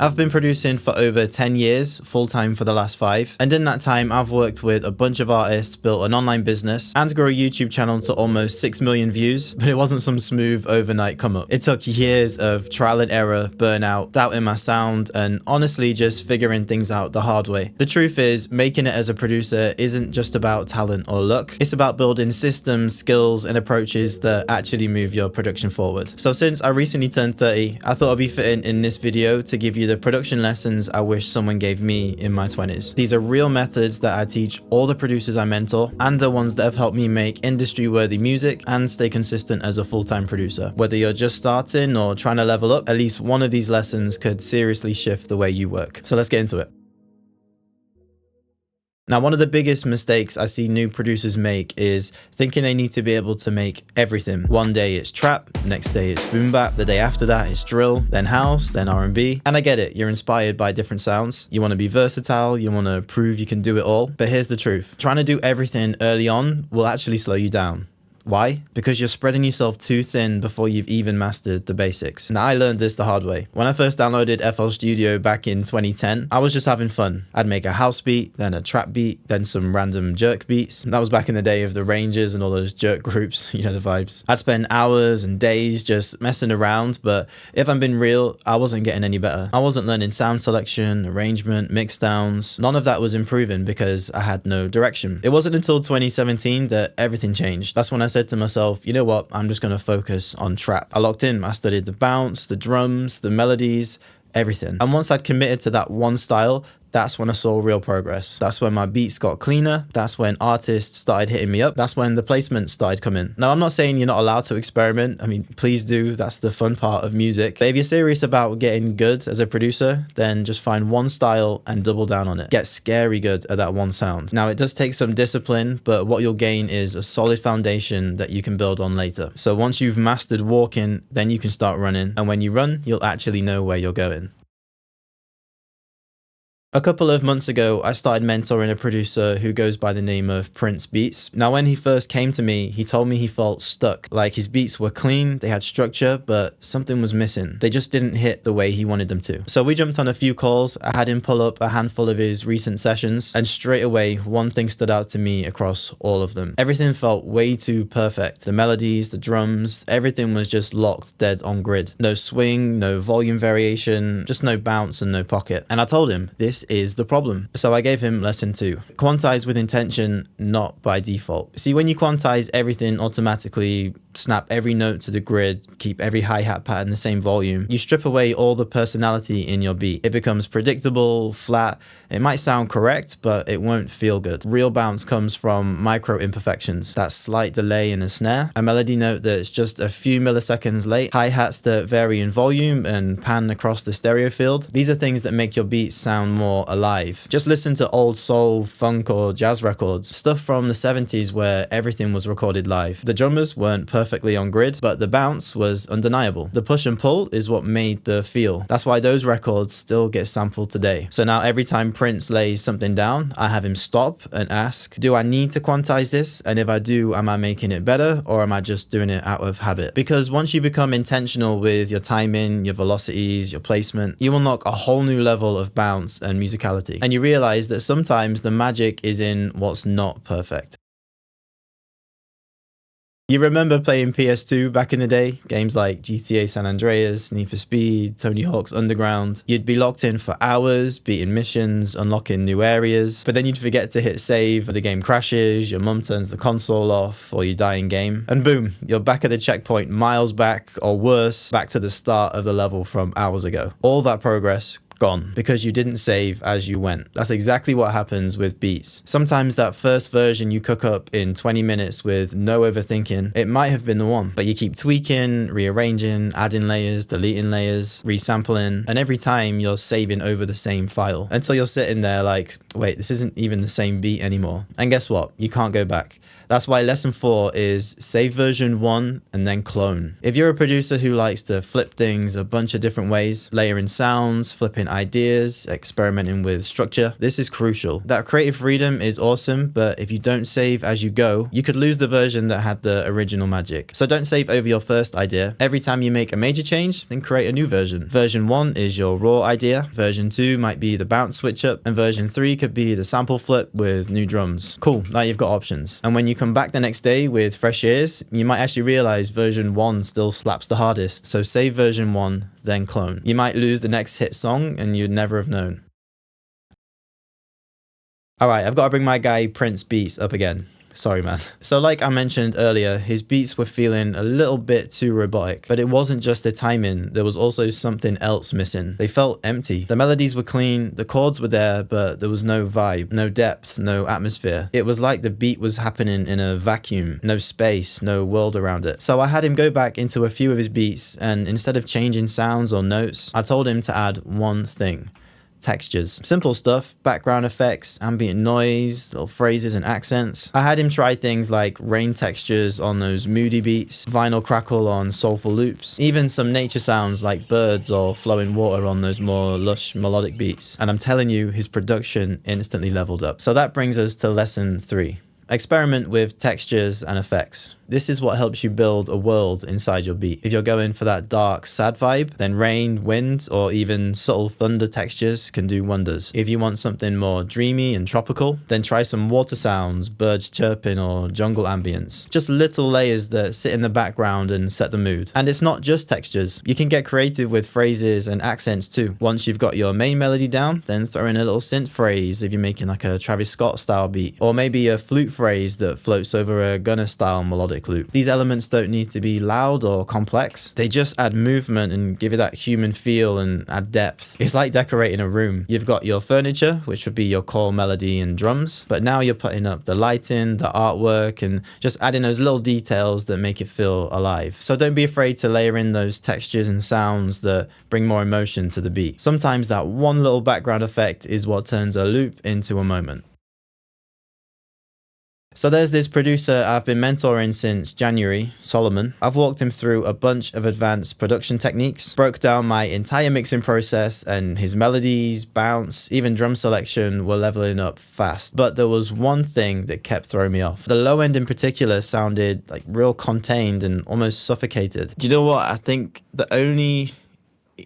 I've been producing for over 10 years, full-time for the last 5, and in that time I've worked with a bunch of artists, built an online business, and grew a YouTube channel to almost 6 million views, but it wasn't some smooth overnight come up. It took years of trial and error, burnout, doubting my sound, and honestly just figuring things out the hard way. The truth is, making it as a producer isn't just about talent or luck, it's about building systems, skills, and approaches that actually move your production forward. So since I recently turned 30, I thought it'd be fitting in this video to give you the production lessons I wish someone gave me in my 20s. These are real methods that I teach all the producers I mentor, and the ones that have helped me make industry-worthy music and stay consistent as a full-time producer. Whether you're just starting or trying to level up, at least one of these lessons could seriously shift the way you work. So let's get into it. Now, one of the biggest mistakes I see new producers make is thinking they need to be able to make everything. One day it's trap, next day it's boom bap, the day after that it's drill, then house, then R&B. And I get it, you're inspired by different sounds. You want to be versatile, you want to prove you can do it all. But here's the truth. Trying to do everything early on will actually slow you down. Why? Because you're spreading yourself too thin before you've even mastered the basics. Now, I learned this the hard way. When I first downloaded FL Studio back in 2010, I was just having fun. I'd make a house beat, then a trap beat, then some random jerk beats. That was back in the day of the Rangers and all those jerk groups, you know the vibes. I'd spend hours and days just messing around, but if I'm being real, I wasn't getting any better. I wasn't learning sound selection, arrangement, mix downs. None of that was improving because I had no direction. It wasn't until 2017 that everything changed. That's when I said to myself, you know what, I'm just going to focus on trap. I locked in, I studied the bounce, the drums, the melodies, everything. And once I'd committed to that one style, that's when I saw real progress. That's when my beats got cleaner. That's when artists started hitting me up. That's when the placements started coming. Now, I'm not saying you're not allowed to experiment. I mean, please do. That's the fun part of music. But if you're serious about getting good as a producer, then just find one style and double down on it. Get scary good at that one sound. Now, it does take some discipline, but what you'll gain is a solid foundation that you can build on later. So once you've mastered walking, then you can start running. And when you run, you'll actually know where you're going. A couple of months ago, I started mentoring a producer who goes by the name of Prince Beats. Now, when he first came to me, he told me he felt stuck. Like his beats were clean, they had structure, but something was missing. They just didn't hit the way he wanted them to. So we jumped on a few calls. I had him pull up a handful of his recent sessions, and straight away, one thing stood out to me across all of them. Everything felt way too perfect. The melodies, the drums, everything was just locked dead on grid. No swing, no volume variation, just no bounce and no pocket. And I told him, this is the problem. So I gave him lesson 2. Quantize with intention, not by default. See, when you quantize everything automatically, snap every note to the grid, keep every hi-hat pattern the same volume, you strip away all the personality in your beat. It becomes predictable, flat. It might sound correct, but it won't feel good. Real bounce comes from micro imperfections. That slight delay in a snare, a melody note that's just a few milliseconds late, hi-hats that vary in volume and pan across the stereo field. These are things that make your beats sound more alive. Just listen to old soul, funk, or jazz records. Stuff from the 70s where everything was recorded live. The drummers weren't perfectly on grid, but the bounce was undeniable. The push and pull is what made the feel. That's why those records still get sampled today. So now every time Prince lays something down, I have him stop and ask, do I need to quantize this? And if I do, am I making it better, or am I just doing it out of habit? Because once you become intentional with your timing, your velocities, your placement, you unlock a whole new level of bounce and musicality. And you realize that sometimes the magic is in what's not perfect. You remember playing PS2 back in the day? Games like GTA San Andreas, Need for Speed, Tony Hawk's Underground. You'd be locked in for hours, beating missions, unlocking new areas, but then you'd forget to hit save, the game crashes, your mum turns the console off, or you die in game, and boom, you're back at the checkpoint miles back, or worse, back to the start of the level from hours ago. All that progress gone because you didn't save as you went. That's exactly what happens with beats. Sometimes that first version you cook up in 20 minutes with no overthinking, it might have been the one, but you keep tweaking, rearranging, adding layers, deleting layers, resampling, and every time you're saving over the same file until you're sitting there like, wait, this isn't even the same beat anymore. And guess what? You can't go back. That's why lesson 4 is save version 1 and then clone. If you're a producer who likes to flip things a bunch of different ways, layering sounds, flipping ideas, experimenting with structure, this is crucial. That creative freedom is awesome, but if you don't save as you go, you could lose the version that had the original magic. So don't save over your first idea. Every time you make a major change, then create a new version. Version 1 is your raw idea, version 2 might be the bounce switch up, and version 3 could be the sample flip with new drums. Cool, now you've got options. And when you come back the next day with fresh ears, you might actually realize version 1 still slaps the hardest. So save version 1, then clone. You might lose the next hit song and you'd never have known. Alright, I've got to bring my guy Prince Beats up again. Sorry, man. So like I mentioned earlier, his beats were feeling a little bit too robotic, but it wasn't just the timing, there was also something else missing. They felt empty. The melodies were clean, the chords were there, but there was no vibe, no depth, no atmosphere. It was like the beat was happening in a vacuum, no space, no world around it. So I had him go back into a few of his beats, and instead of changing sounds or notes, I told him to add one thing. Textures. Simple stuff, background effects, ambient noise, little phrases and accents. I had him try things like rain textures on those moody beats, vinyl crackle on soulful loops, even some nature sounds like birds or flowing water on those more lush melodic beats. And I'm telling you, his production instantly leveled up. So that brings us to lesson 3. Experiment with textures and effects. This is what helps you build a world inside your beat. If you're going for that dark, sad vibe, then rain, wind, or even subtle thunder textures can do wonders. If you want something more dreamy and tropical, then try some water sounds, birds chirping, or jungle ambience. Just little layers that sit in the background and set the mood. And it's not just textures. You can get creative with phrases and accents too. Once you've got your main melody down, then throw in a little synth phrase if you're making like a Travis Scott style beat, or maybe a flute phrase that floats over a Gunna style melodic loop. These elements don't need to be loud or complex. They just add movement and give it that human feel and add depth. It's like decorating a room. You've got your furniture, which would be your core melody and drums, but now you're putting up the lighting, the artwork, and just adding those little details that make it feel alive. So don't be afraid to layer in those textures and sounds that bring more emotion to the beat. Sometimes that one little background effect is what turns a loop into a moment. So there's this producer I've been mentoring since January, Solomon. I've walked him through a bunch of advanced production techniques, broke down my entire mixing process, and his melodies, bounce, even drum selection were leveling up fast. But there was one thing that kept throwing me off. The low end in particular sounded like real contained and almost suffocated. Do you know what? I think the only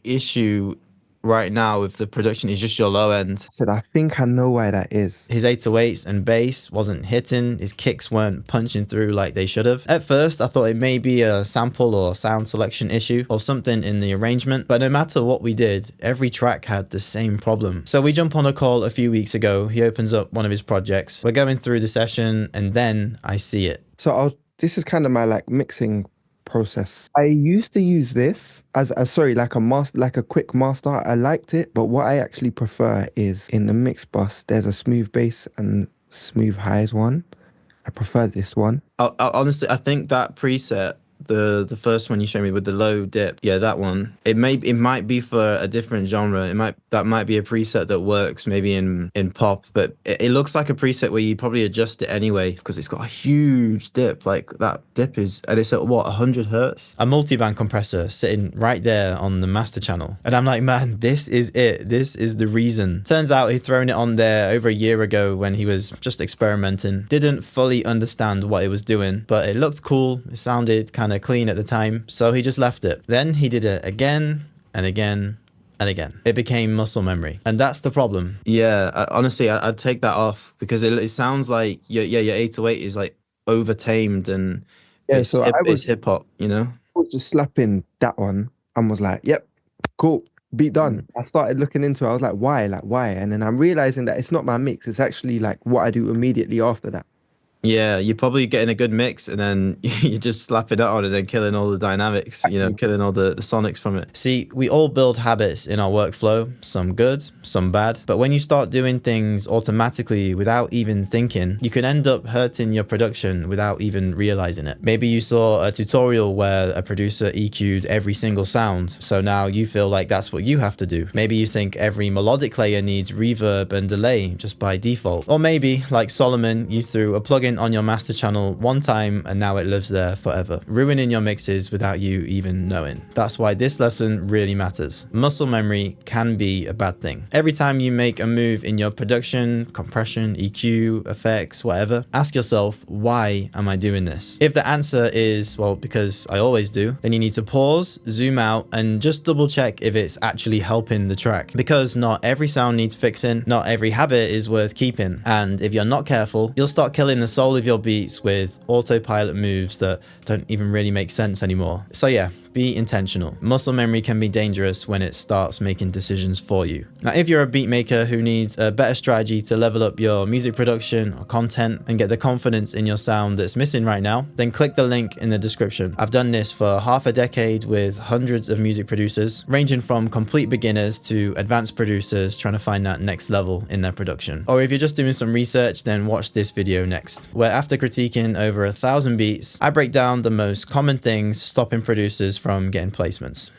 issue right now with the production is just your low end. I think I know why that is. His 808s and bass wasn't hitting, his kicks weren't punching through like they should have. At first, I thought it may be a sample or sound selection issue or something in the arrangement, but no matter what we did, every track had the same problem. So we jump on a call a few weeks ago, he opens up one of his projects, we're going through the session, and then I see it. So this is kind of my like mixing process. I used to use this as like a master, like a quick master. I liked it, but what I actually prefer is in the mix bus, there's a smooth bass and smooth highs one. I prefer this one. Honestly, I think that preset, the first one you showed me with the low dip, yeah, that one, it might be for a different genre. That might be a preset that works maybe in pop, but it looks like a preset where you probably adjust it anyway because it's got a huge dip. Like that dip and it's at what, 100 hertz? A multiband compressor sitting right there on the master channel, and I'm like, man, this is it. This is the reason. Turns out he'd thrown it on there over a year ago when he was just experimenting. Didn't fully understand what it was doing, but it looked cool. It sounded kind of clean at the time, so he just left it. Then he did it again and again and again. It became muscle memory, and that's the problem. Yeah, honestly, I'd take that off because it sounds like your 808 is like over tamed and it's hip hop, you know. I was just slapping that one and was like, yep, cool, beat done. I started looking into it. I was like, why? And then I'm realizing that it's not my mix. It's actually like what I do immediately after that. Yeah, you're probably getting a good mix and then you're just slapping it on and then killing all the dynamics, you know, killing all the sonics from it. See, we all build habits in our workflow, some good, some bad. But when you start doing things automatically without even thinking, you can end up hurting your production without even realizing it. Maybe you saw a tutorial where a producer EQ'd every single sound, so now you feel like that's what you have to do. Maybe you think every melodic layer needs reverb and delay just by default. Or maybe, like Solomon, you threw a plugin in on your master channel one time and now it lives there forever, ruining your mixes without you even knowing. That's why this lesson really matters. Muscle memory can be a bad thing. Every time you make a move in your production, compression, EQ, effects, whatever, ask yourself, why am I doing this? If the answer is, well, because I always do, then you need to pause, zoom out, and just double check if it's actually helping the track. Because not every sound needs fixing, not every habit is worth keeping. And if you're not careful, you'll start killing the soul of your beats with autopilot moves that don't even really make sense anymore. So yeah, be intentional. Muscle memory can be dangerous when it starts making decisions for you. Now, if you're a beat maker who needs a better strategy to level up your music production or content and get the confidence in your sound that's missing right now, then click the link in the description. I've done this for half a decade with hundreds of music producers, ranging from complete beginners to advanced producers trying to find that next level in their production. Or if you're just doing some research, then watch this video next, where after critiquing over 1,000 beats, I break down the most common things stopping producers from getting placements.